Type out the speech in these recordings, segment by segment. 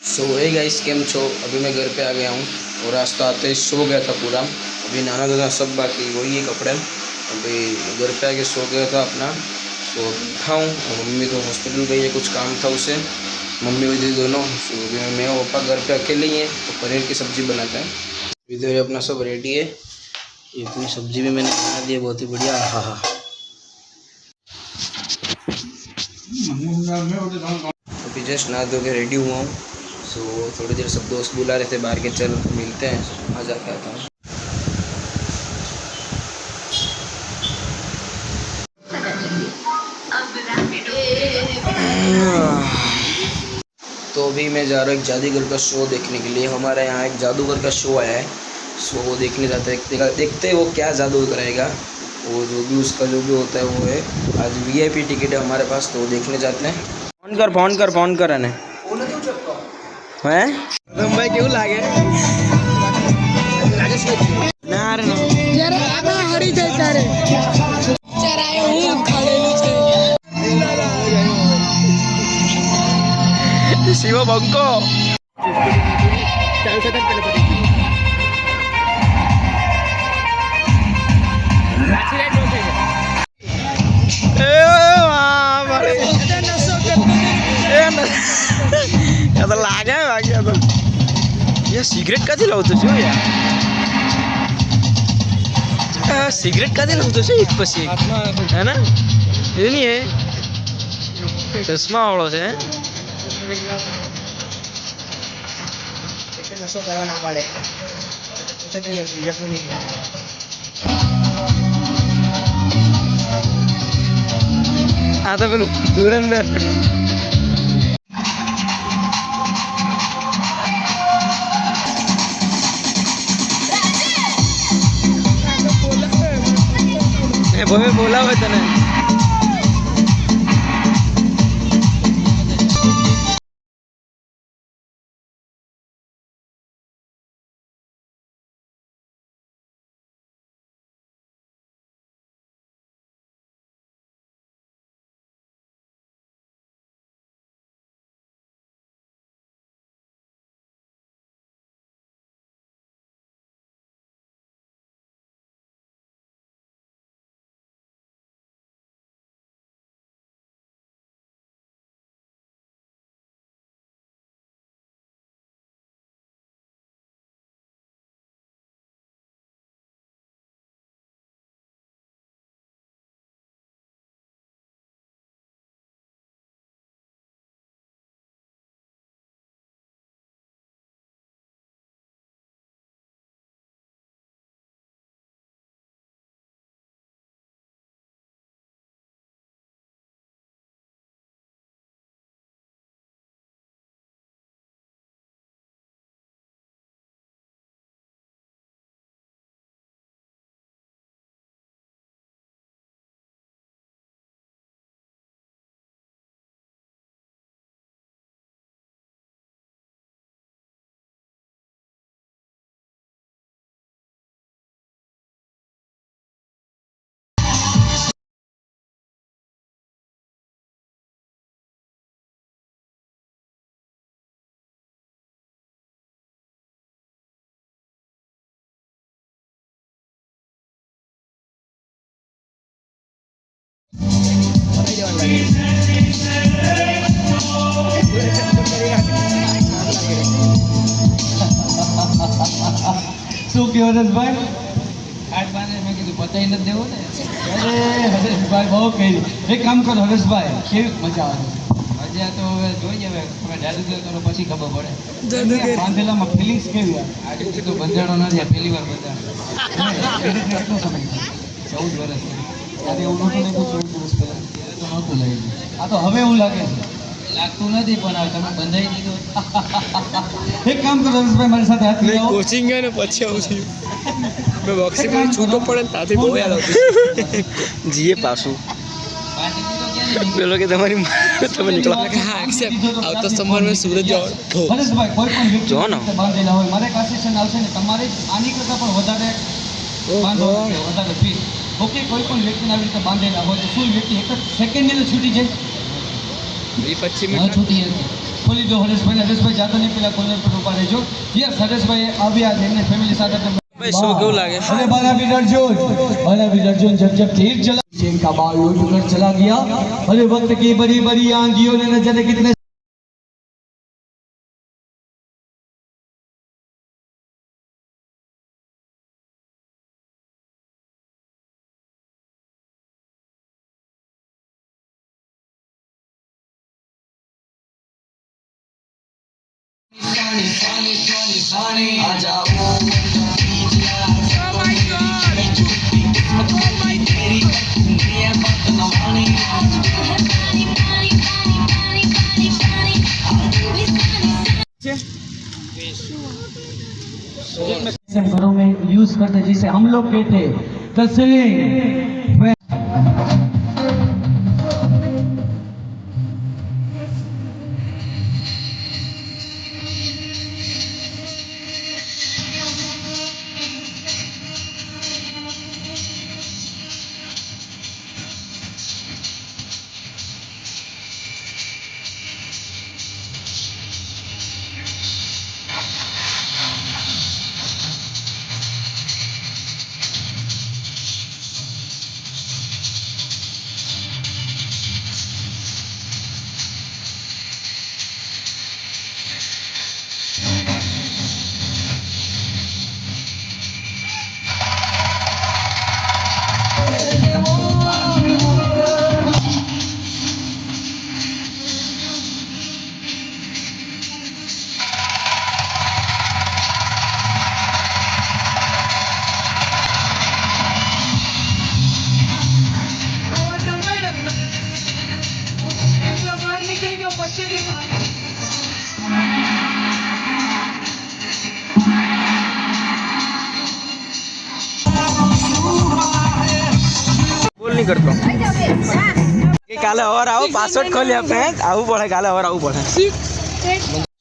सो hey guys केम छो। अभी मैं घर पे आ गया हूँ और रास्ता आते सो गया था पूरा। अभी नहाना धोना सब बाकी, वही है कपड़े। अभी घर पे आके सो गया था अपना। सो उठा हूँ और मम्मी तो हॉस्पिटल गई है, कुछ काम था उसे। मम्मी और दीदी दोनों। सो अभी मैं और पापा घर पे अकेले ही हैं तो पनीर की सब्ज़ी बनाते हैं। इधर अपना सब रेडी है। ये पूरी सब्ज़ी भी मैंने बना दी है, बहुत ही बढ़िया। हाँ हाँ, अभी जस्ट नहा धो के रेडी हुआ हूँ। सो थोड़ी देर सब दोस्त बुला रहे थे बाहर के, चल मिलते हैं, आ जाके आता हूँ। तो अभी मैं जा रहा हूँ एक जादूगर का शो देखने के लिए। हमारे यहाँ एक जादूगर का शो आया है, सो वो देखने जाते हैं। देखते हैं वो क्या जादू कराएगा। वो जो भी उसका जो भी होता है वो है। आज वीआईपी टिकट है हमारे पास, तो वो देखने जाते हैं। फोन कर है भाई, क्यों लागे ना रे यार आना हरी जाता रे चराए હું ખાલેલું છે શિવો બંકો ચાલ સેકન્ડ પેલે પડી એક્સિડન્ટ हो गया ए वाह मारे नसो ए या तो लागे वाग्या तो ये सिगरेट कधी लावतो છો यार? सिगरेट कधी लावतो છો इथपाशी है ना? એ નહીં હે ચશ્મા વાળો છે. નશો કરવા ના પાડે આ તો પેલું ધુરંધર. ભવે બોલાવે તને. શું કહો હરેશભાઈ? આઠ બાને મેં કીધું બતાવી નથી દેવું ને. અરે હરેશભાઈ બહુ કરી. એક કામ કરો હરેશભાઈ, કેવી મજા આવે? મજા તો હવે જોઈએ, હવે તમે જાદુગર કરો પછી ખબર પડે. બાંધેલામાં ફિલિંગ્સ કેવી આવે? આજે તો બંધાણો નથી, પહેલી વાર બંધાણો. કેટલો સમય 14 વર્ષ. ત્યારે એવું નહોતું લાગ્યું 14 વર્ષ પહેલાં. ત્યારે તો નહોતું લાગ્યું. આ તો હવે એવું લાગે છે. લાગતું નથી પણ આ તમે બંધાઈ દીધું. એક કામ કરો હરેશભાઈ, મારી સાથે હાથ મિલાવો. કોચિંગ ગયો ને પછી આવું થયું. મેં બોક્સિંગ માં છૂટો પડે ને ત્યાંથી બહુ યાદ આવતી જીએ પાછું પેલો કે તમારી તમે નીકળો કે હા એક્સેપ્ટ આવતા સમર મેં સુરત જાવ હરેશભાઈ કોઈ પણ વ્યક્તિ જો ને બાંધેલા હોય મારે કાસ્ટેશન આવશે ને તમારે આની કરતાં પણ વધારે બાંધો વધારે ફીલ. ઓકે કોઈ પણ વ્યક્તિને આવી રીતે બાંધેલા હોય તો શું વ્યક્તિ એક જ સેકન્ડની અંદર છૂટી જાય? ये 25 हाँ छोटी है खोली दो हरेश भाई जाता नहीं पेला कॉर्नर पर ऊपर है जो यस हरेश भाई अभी आ गए फैमिली साथ भाई शो क्यों लागे अरे बालावीर अर्जुन जब तीर चला शेख का बाल उठ कर चला गया अरे वक्त की बड़ी बड़ी आंधियों ने न जाने कितने घरों में यूज करते जिसे हम लोग कहते तस्वीर बोल नहीं करता काले और आओ पासवर्ड खोल अपने आऊ पड़े काले और आऊ पड़े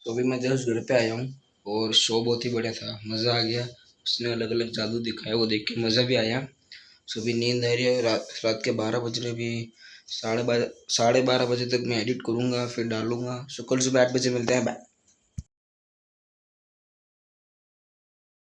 तो अभी मैं जस्ट घर पे आया हूँ और शो बहुत ही बढ़िया था मज़ा आ गया उसने अलग अलग जादू दिखाया वो देख के मज़ा भी आया सो भी नींद आ रही है रात के 12 बज रहे भी 12:30 बजे तक मैं एडिट करूँगा फिर डालूंगा सो कल सुबह 8 बजे मिलते हैं बाय।